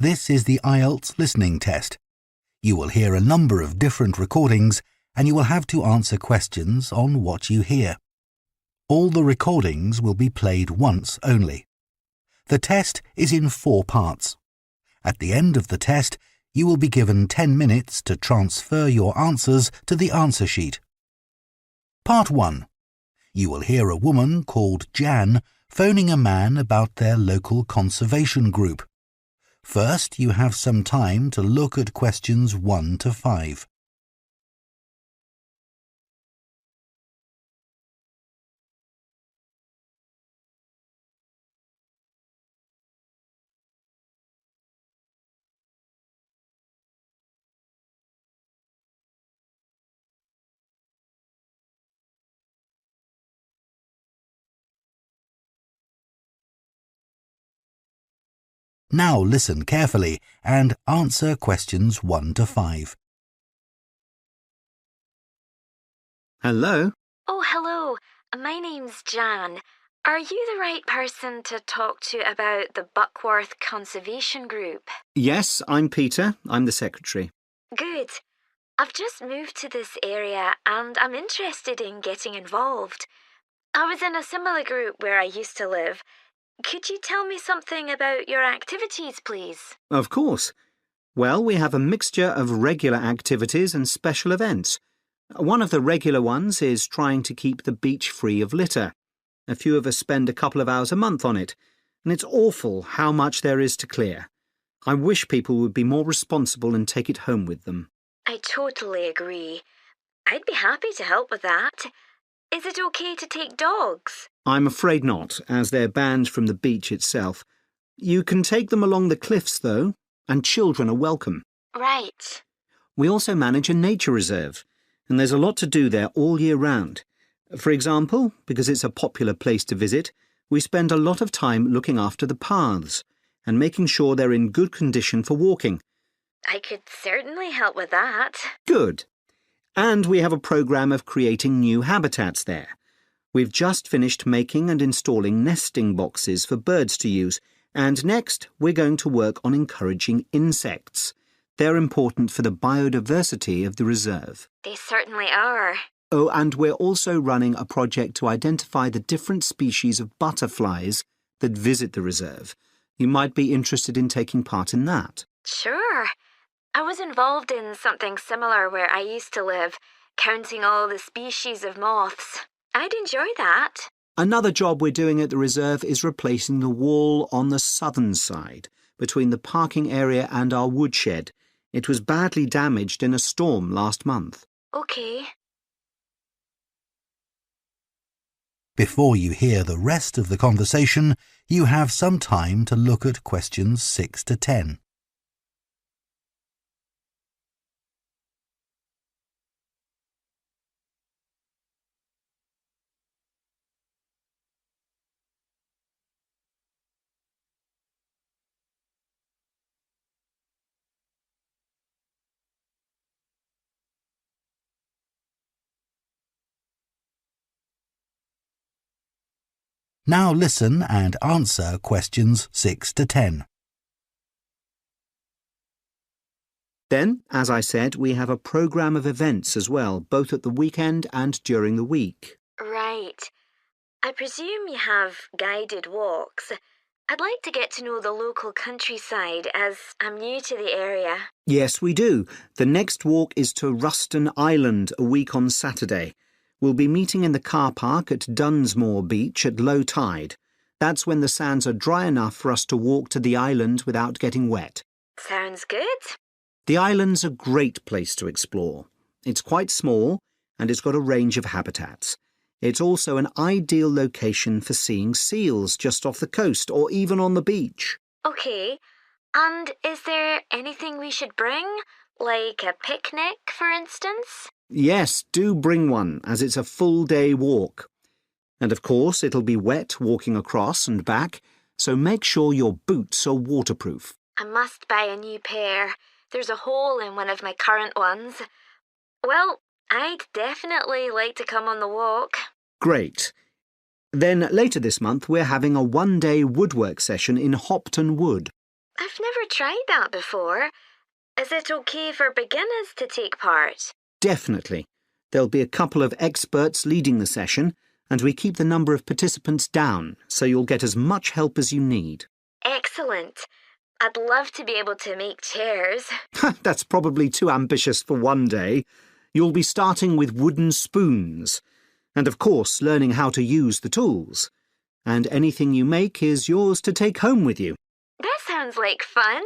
This is the IELTS Listening Test. You will hear a number of different recordings and you will have to answer questions on what you hear. All the recordings will be played once only. The test is in 4 parts. At the end of the test, you will be given 10 minutes to transfer your answers to the answer sheet. Part 1. You will hear a woman called Jan phoning a man about their local conservation group. First, you have some time to look at questions 1 to 5. Now listen carefully and answer questions 1 to 5. Hello? Oh, hello. My name's Jan. Are you the right person to talk to about the Buckworth Conservation Group? Yes, I'm Peter. I'm the secretary. Good. I've just moved to this area and I'm interested in getting involved. I was in a similar group where I used to live. Could you tell me something about your activities, please? Of course. Well, we have a mixture of regular activities and special events. One of the regular ones is trying to keep the beach free of litter. A few of us spend a couple of hours a month on it, and it's awful how much there is to clear. I wish people would be more responsible and take it home with them. I totally agree. I'd be happy to help with that. Is it okay to take dogs? I'm afraid not, as they're banned from the beach itself. You can take them along the cliffs, though, and children are welcome. Right. We also manage a nature reserve, and there's a lot to do there all year round. For example, because it's a popular place to visit, we spend a lot of time looking after the paths and making sure they're in good condition for walking. I could certainly help with that. Good. And we have a programme of creating new habitats there. We've just finished making and installing nesting boxes for birds to use, and next we're going to work on encouraging insects. They're important for the biodiversity of the reserve. They certainly are. Oh, and we're also running a project to identify the different species of butterflies that visit the reserve. You might be interested in taking part in that. Sure. I was involved in something similar where I used to live, counting all the species of moths. I'd enjoy that. Another job we're doing at the reserve is replacing the wall on the southern side, between the parking area and our woodshed. It was badly damaged in a storm last month. Okay. Before you hear the rest of the conversation, you have some time to look at questions 6 to 10. Now listen and answer questions 6 to 10. Then, as I said, we have a programme of events as well, both at the weekend and during the week. Right. I presume you have guided walks. I'd like to get to know the local countryside as I'm new to the area. Yes, we do. The next walk is to Ruston Island a week on Saturday. We'll be meeting in the car park at Dunsmore Beach at low tide. That's when the sands are dry enough for us to walk to the island without getting wet. Sounds good. The island's a great place to explore. It's quite small and it's got a range of habitats. It's also an ideal location for seeing seals just off the coast or even on the beach. Okay. And is there anything we should bring? Like a picnic, for instance? Yes, do bring one, as it's a full-day walk. And of course, it'll be wet walking across and back, so make sure your boots are waterproof. I must buy a new pair. There's a hole in one of my current ones. Well, I'd definitely like to come on the walk. Great. Then later this month, we're having a one-day woodwork session in Hopton Wood. I've never tried that before. Is it okay for beginners to take part? Definitely. There'll be a couple of experts leading the session, and we keep the number of participants down, so you'll get as much help as you need. Excellent. I'd love to be able to make chairs. That's probably too ambitious for one day. You'll be starting with wooden spoons, and of course learning how to use the tools. And anything you make is yours to take home with you. That sounds like fun.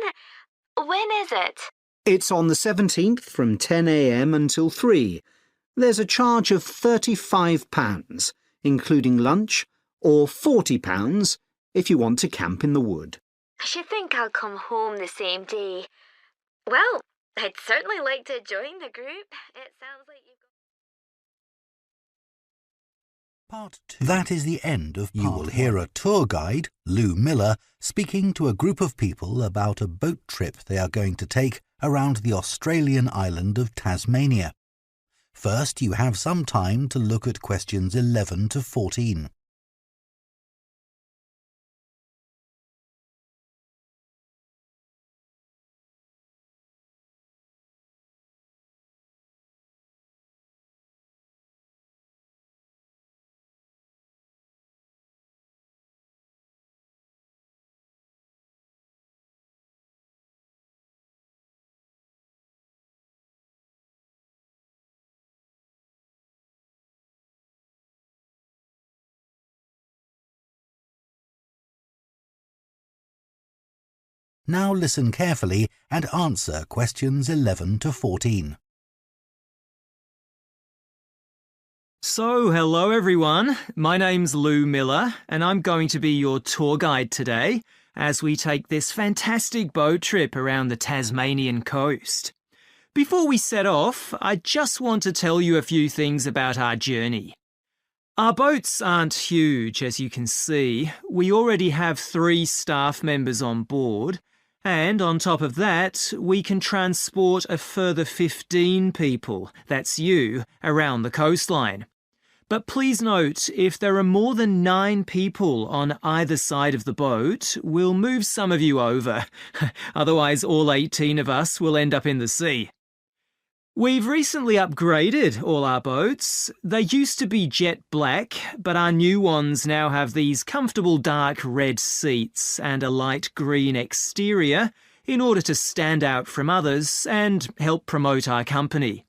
When is it? It's on the 17th from 10 a.m. until 3. There's a charge of £35, including lunch, or £40 if you want to camp in the wood. I should think I'll come home the same day. Well, I'd certainly like to join the group. It sounds like you've got... Part 2. That is the end of part 1. You will hear a tour guide, Lou Miller, speaking to a group of people about a boat trip they are going to take around the Australian island of Tasmania. First, you have some time to look at questions 11 to 14. Now listen carefully and answer questions 11 to 14. So, hello everyone. My name's Lou Miller and I'm going to be your tour guide today as we take this fantastic boat trip around the Tasmanian coast. Before we set off, I just want to tell you a few things about our journey. Our boats aren't huge, as you can see. We already have 3 staff members on board. And on top of that, we can transport a further 15 people, that's you, around the coastline. But please note, if there are more than 9 people on either side of the boat, we'll move some of you over. Otherwise, all 18 of us will end up in the sea. We've recently upgraded all our boats. They used to be jet black, but our new ones now have these comfortable dark red seats and a light green exterior in order to stand out from others and help promote our company.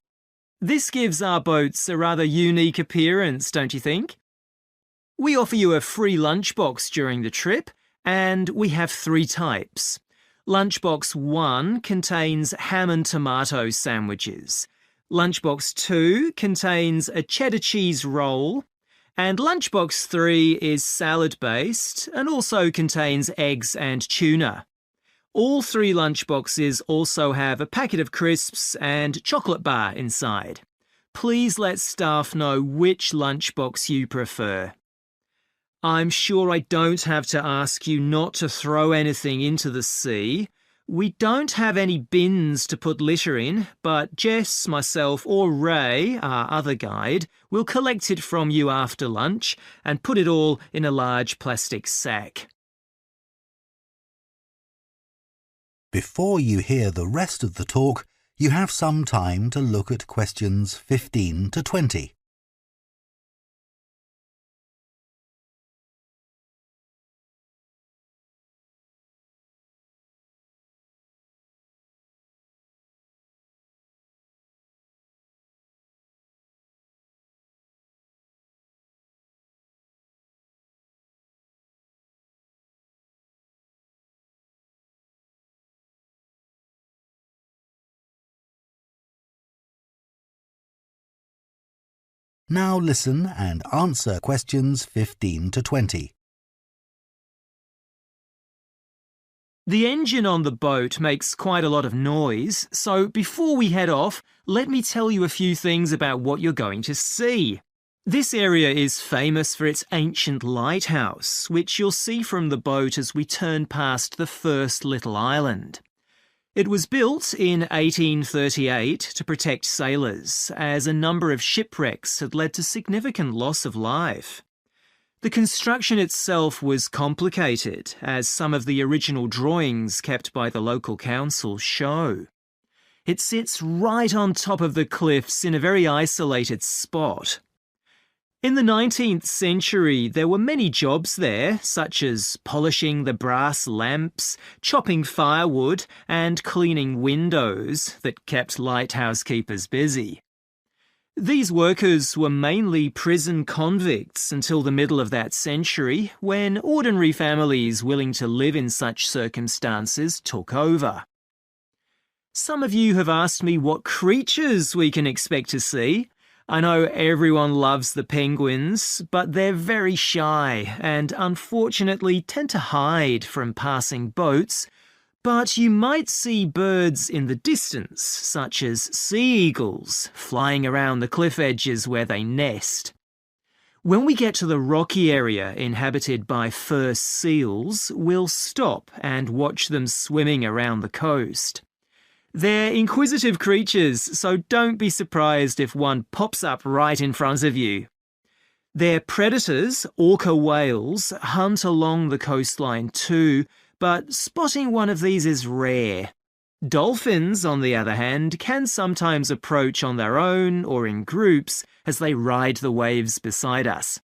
This gives our boats a rather unique appearance, don't you think? We offer you a free lunchbox during the trip, and we have 3 types. Lunchbox 1 contains ham and tomato sandwiches. Lunchbox 2 contains a cheddar cheese roll. And Lunchbox 3 is salad-based and also contains eggs and tuna. All 3 lunchboxes also have a packet of crisps and chocolate bar inside. Please let staff know which lunchbox you prefer. I'm sure I don't have to ask you not to throw anything into the sea. We don't have any bins to put litter in, but Jess, myself or Ray, our other guide, will collect it from you after lunch and put it all in a large plastic sack. Before you hear the rest of the talk, you have some time to look at questions 15 to 20. Now listen and answer questions 15 to 20. The engine on the boat makes quite a lot of noise, so before we head off, let me tell you a few things about what you're going to see. This area is famous for its ancient lighthouse, which you'll see from the boat as we turn past the first little island. It was built in 1838 to protect sailors, as a number of shipwrecks had led to significant loss of life. The construction itself was complicated, as some of the original drawings kept by the local council show. It sits right on top of the cliffs in a very isolated spot. In the 19th century, there were many jobs there, such as polishing the brass lamps, chopping firewood, and cleaning windows that kept lighthouse keepers busy. These workers were mainly prison convicts until the middle of that century, when ordinary families willing to live in such circumstances took over. Some of you have asked me what creatures we can expect to see. I know everyone loves the penguins, but they're very shy and unfortunately tend to hide from passing boats. But you might see birds in the distance, such as sea eagles, flying around the cliff edges where they nest. When we get to the rocky area inhabited by fur seals, we'll stop and watch them swimming around the coast. They're inquisitive creatures, so don't be surprised if one pops up right in front of you. Their predators, orca whales, hunt along the coastline too, but spotting one of these is rare. Dolphins, on the other hand, can sometimes approach on their own or in groups as they ride the waves beside us.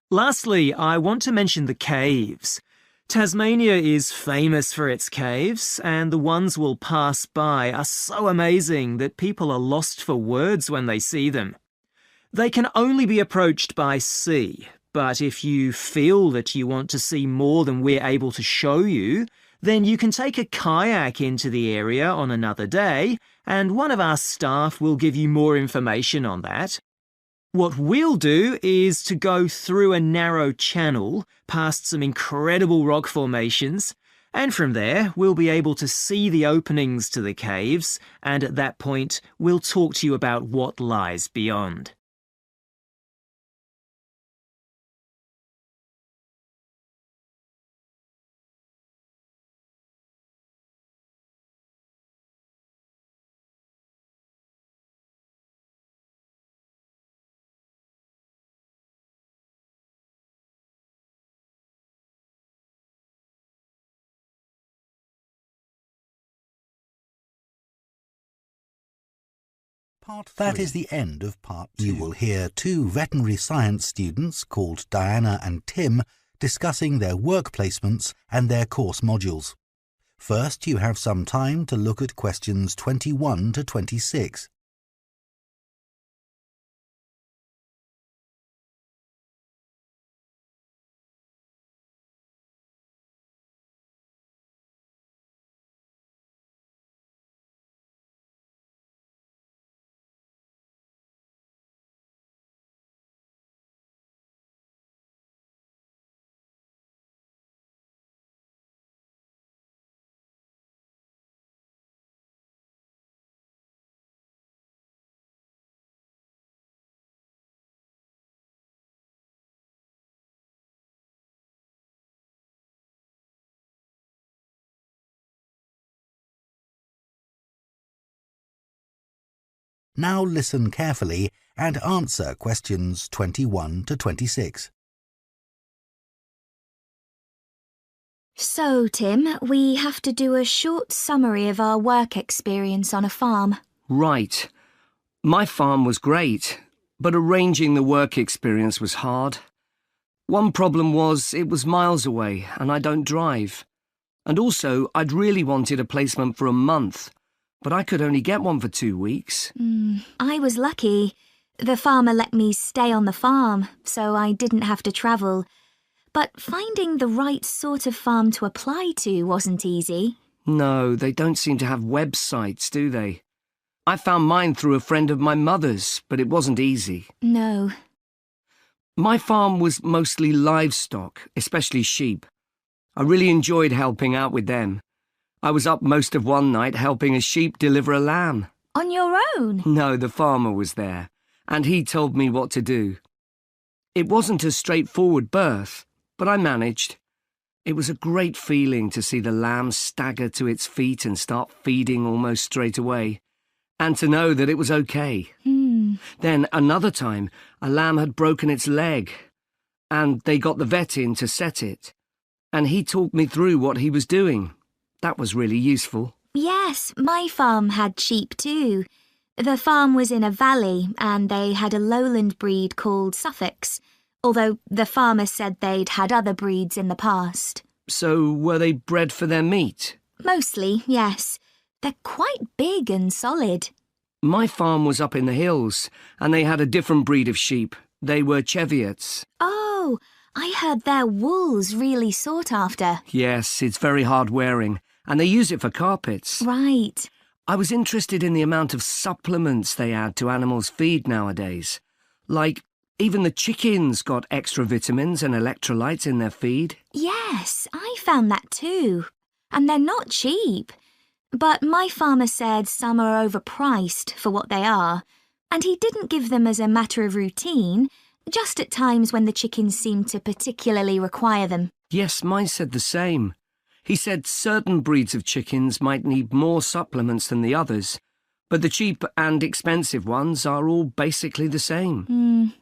Lastly, I want to mention the caves. Tasmania is famous for its caves, and the ones we'll pass by are so amazing that people are lost for words when they see them. They can only be approached by sea, but if you feel that you want to see more than we're able to show you, then you can take a kayak into the area on another day, and one of our staff will give you more information on that. What we'll do is to go through a narrow channel, past some incredible rock formations, and from there we'll be able to see the openings to the caves, and at that point we'll talk to you about what lies beyond. That is the end of Part 2. You will hear two veterinary science students called Diana and Tim discussing their work placements and their course modules. First, you have some time to look at questions 21 to 26. Now listen carefully and answer questions 21 to 26. So, Tim, we have to do a short summary of our work experience on a farm. Right. My farm was great, but arranging the work experience was hard. One problem was it was miles away and I don't drive. And also, I'd really wanted a placement for a month, but I could only get one for 2 weeks. I was lucky. The farmer let me stay on the farm, so I didn't have to travel. But finding the right sort of farm to apply to wasn't easy. No, they don't seem to have websites, do they? I found mine through a friend of my mother's, but it wasn't easy. No. My farm was mostly livestock, especially sheep. I really enjoyed helping out with them. I was up most of one night helping a sheep deliver a lamb. On your own? No, the farmer was there, and he told me what to do. It wasn't a straightforward birth, but I managed. It was a great feeling to see the lamb stagger to its feet and start feeding almost straight away, and to know that it was okay. Then another time, a lamb had broken its leg. and they got the vet in to set it. And he talked me through what he was doing. That was really useful. Yes, my farm had sheep too. The farm was in a valley and they had a lowland breed called Suffolks, although the farmer said they'd had other breeds in the past. So were they bred for their meat? Mostly, yes. They're quite big and solid. My farm was up in the hills, and they had a different breed of sheep. They were Cheviots. Oh, I heard their wool's really sought after. Yes, it's very hard wearing, and they use it for carpets. Right. I was interested in the amount of supplements they add to animals' feed nowadays. Like, even the chickens got extra vitamins and electrolytes in their feed. Yes, I found that too. And they're not cheap. But my farmer said some are overpriced for what they are, and he didn't give them as a matter of routine, just at times when the chickens seemed to particularly require them. Yes, mine said the same. He said certain breeds of chickens might need more supplements than the others, but the cheap and expensive ones are all basically the same.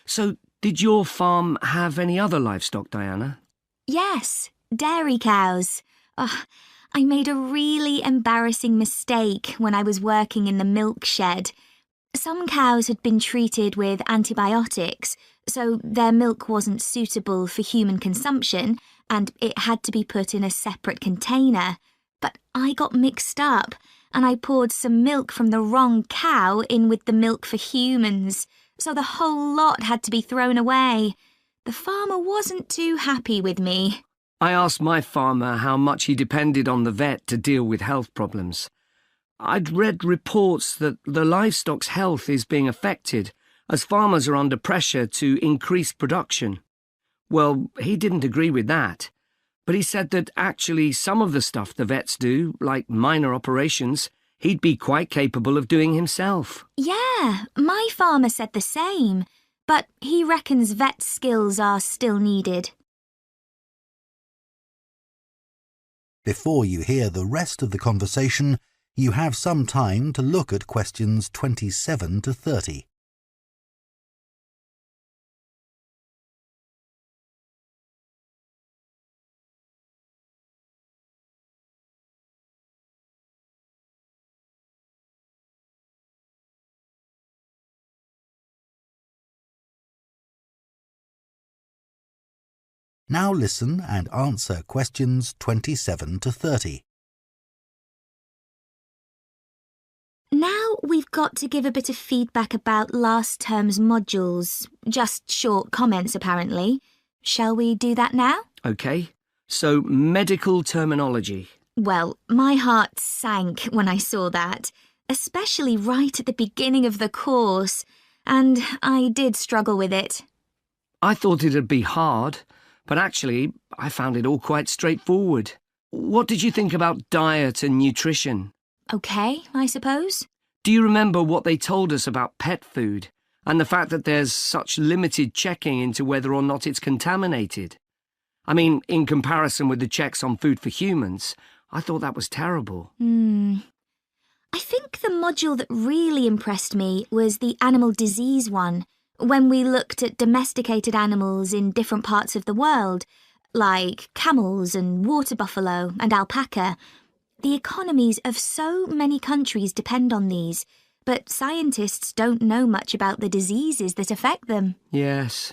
So, did your farm have any other livestock, Diana? Yes, dairy cows. I made a really embarrassing mistake when I was working in the milk shed. Some cows had been treated with antibiotics, so their milk wasn't suitable for human consumption, and it had to be put in a separate container. But I got mixed up, and I poured some milk from the wrong cow in with the milk for humans, so the whole lot had to be thrown away. The farmer wasn't too happy with me. I asked my farmer how much he depended on the vet to deal with health problems. I'd read reports that the livestock's health is being affected as farmers are under pressure to increase production. Well, he didn't agree with that, but he said that actually some of the stuff the vets do, like minor operations, he'd be quite capable of doing himself. Yeah, my farmer said the same, but he reckons vet skills are still needed. Before you hear the rest of the conversation, you have some time to look at questions 27 to 30. Now listen and answer questions 27 to 30. Now we've got to give a bit of feedback about last term's modules. Just short comments, apparently. Shall we do that now? OK, so medical terminology. Well, my heart sank when I saw that, especially right at the beginning of the course, and I did struggle with it. I thought it'd be hard, but actually I found it all quite straightforward. What did you think about diet and nutrition? OK, I suppose. Do you remember what they told us about pet food and the fact that there's such limited checking into whether or not it's contaminated? I mean, in comparison with the checks on food for humans, I thought that was terrible. I think the module that really impressed me was the animal disease one, when we looked at domesticated animals in different parts of the world, like camels and water buffalo and alpaca. The economies of so many countries depend on these, but scientists don't know much about the diseases that affect them. Yes.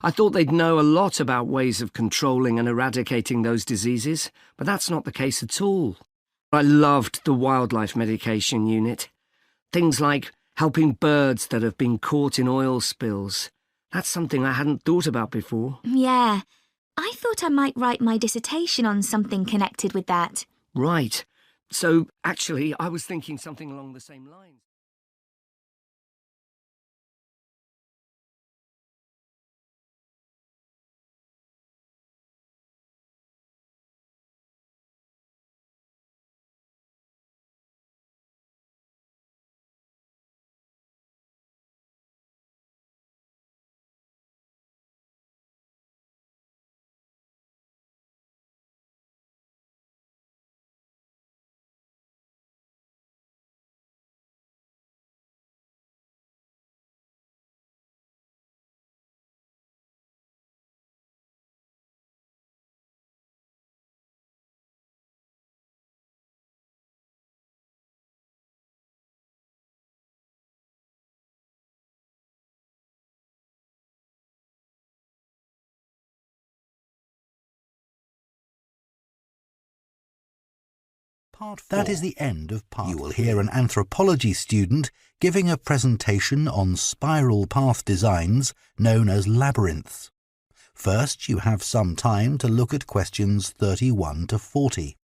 I thought they'd know a lot about ways of controlling and eradicating those diseases, but that's not the case at all. I loved the wildlife medication unit. Things like helping birds that have been caught in oil spills. That's something I hadn't thought about before. Yeah, I thought I might write my dissertation on something connected with that. Right. So, actually, I was thinking something along the same lines. That is the end of part 3. You will hear an anthropology student giving a presentation on spiral path designs known as labyrinths. First, you have some time to look at questions 31 to 40.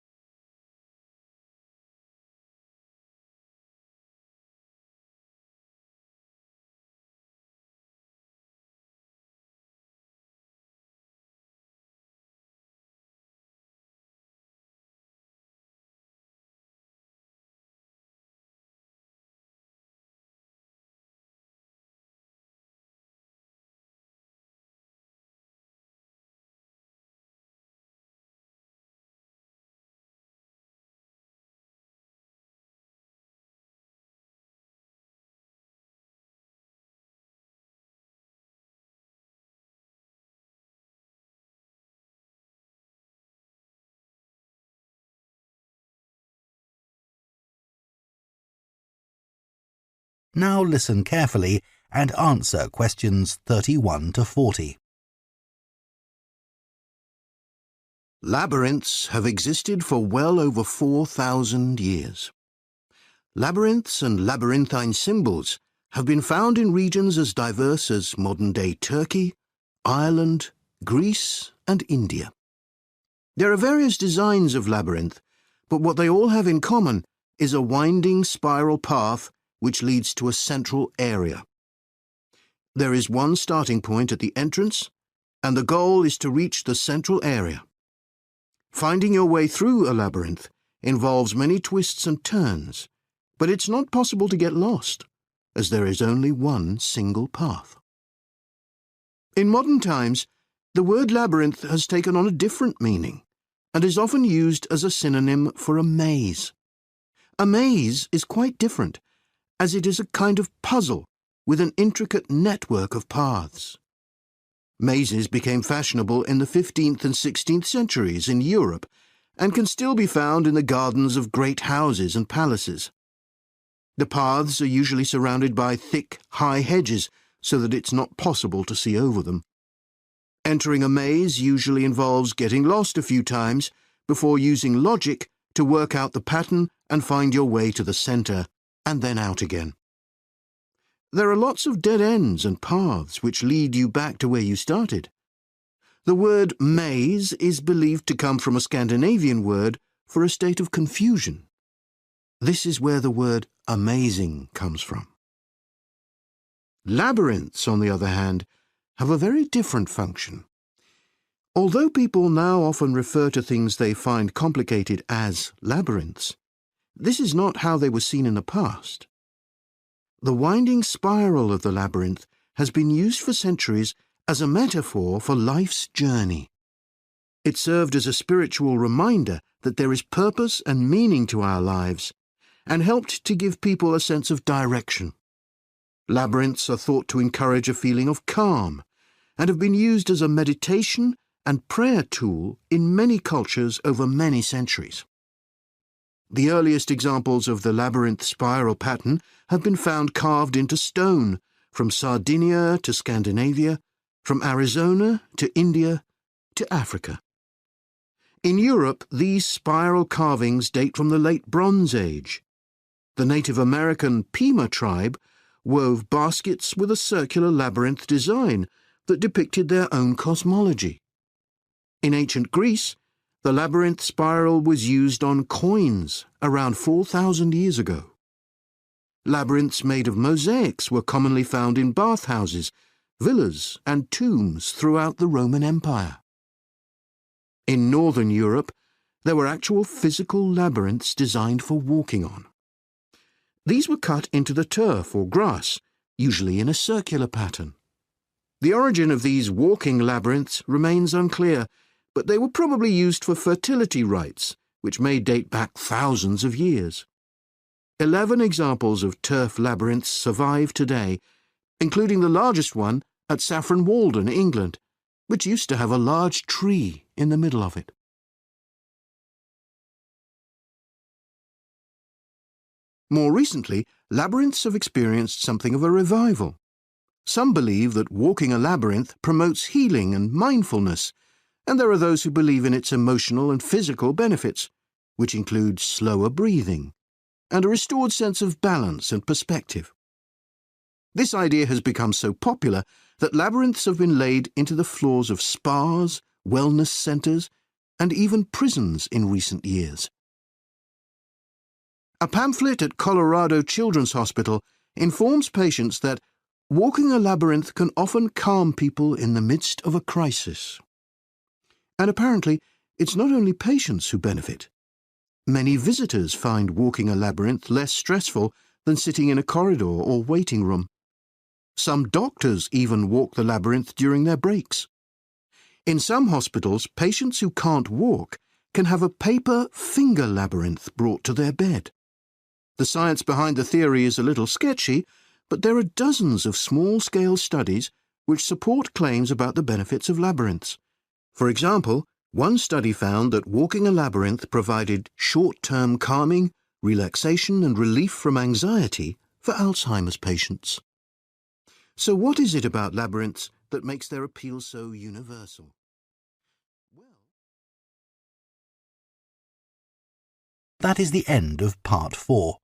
Now listen carefully and answer questions 31 to 40. Labyrinths have existed for well over 4,000 years. Labyrinths and labyrinthine symbols have been found in regions as diverse as modern-day Turkey, Ireland, Greece and India. There are various designs of labyrinth, but what they all have in common is a winding spiral path which leads to a central area. There is one starting point at the entrance, and the goal is to reach the central area. Finding your way through a labyrinth involves many twists and turns, but it's not possible to get lost, as there is only one single path. In modern times, the word labyrinth has taken on a different meaning, and is often used as a synonym for a maze. A maze is quite different, as it is a kind of puzzle with an intricate network of paths. Mazes became fashionable in the 15th and 16th centuries in Europe and can still be found in the gardens of great houses and palaces. The paths are usually surrounded by thick, high hedges so that it's not possible to see over them. Entering a maze usually involves getting lost a few times before using logic to work out the pattern and find your way to the centre, and then out again. There are lots of dead ends and paths which lead you back to where you started. The word maze is believed to come from a Scandinavian word for a state of confusion. This is where the word amazing comes from. Labyrinths, on the other hand, have a very different function. Although people now often refer to things they find complicated as labyrinths, this is not how they were seen in the past. The winding spiral of the labyrinth has been used for centuries as a metaphor for life's journey. It served as a spiritual reminder that there is purpose and meaning to our lives, and helped to give people a sense of direction. Labyrinths are thought to encourage a feeling of calm, and have been used as a meditation and prayer tool in many cultures over many centuries. The earliest examples of the labyrinth spiral pattern have been found carved into stone, from Sardinia to Scandinavia, from Arizona to India to Africa. In Europe, these spiral carvings date from the late Bronze Age. The Native American Pima tribe wove baskets with a circular labyrinth design that depicted their own cosmology. In ancient Greece, the labyrinth spiral was used on coins around 4,000 years ago. Labyrinths made of mosaics were commonly found in bathhouses, villas and tombs throughout the Roman Empire. In northern Europe, there were actual physical labyrinths designed for walking on. These were cut into the turf or grass, usually in a circular pattern. The origin of these walking labyrinths remains unclear, but they were probably used for fertility rites, which may date back thousands of years. 11 examples of turf labyrinths survive today, including the largest one at Saffron Walden, England, which used to have a large tree in the middle of it. More recently, labyrinths have experienced something of a revival. Some believe that walking a labyrinth promotes healing and mindfulness, and there are those who believe in its emotional and physical benefits, which includes slower breathing and a restored sense of balance and perspective. This idea has become so popular that labyrinths have been laid into the floors of spas, wellness centres, and even prisons in recent years. A pamphlet at Colorado Children's Hospital informs patients that walking a labyrinth can often calm people in the midst of a crisis. And apparently, it's not only patients who benefit. Many visitors find walking a labyrinth less stressful than sitting in a corridor or waiting room. Some doctors even walk the labyrinth during their breaks. In some hospitals, patients who can't walk can have a paper finger labyrinth brought to their bed. The science behind the theory is a little sketchy, but there are dozens of small-scale studies which support claims about the benefits of labyrinths. For example, one study found that walking a labyrinth provided short-term calming, relaxation and relief from anxiety for Alzheimer's patients. So what is it about labyrinths that makes their appeal so universal? That is the end of part 4.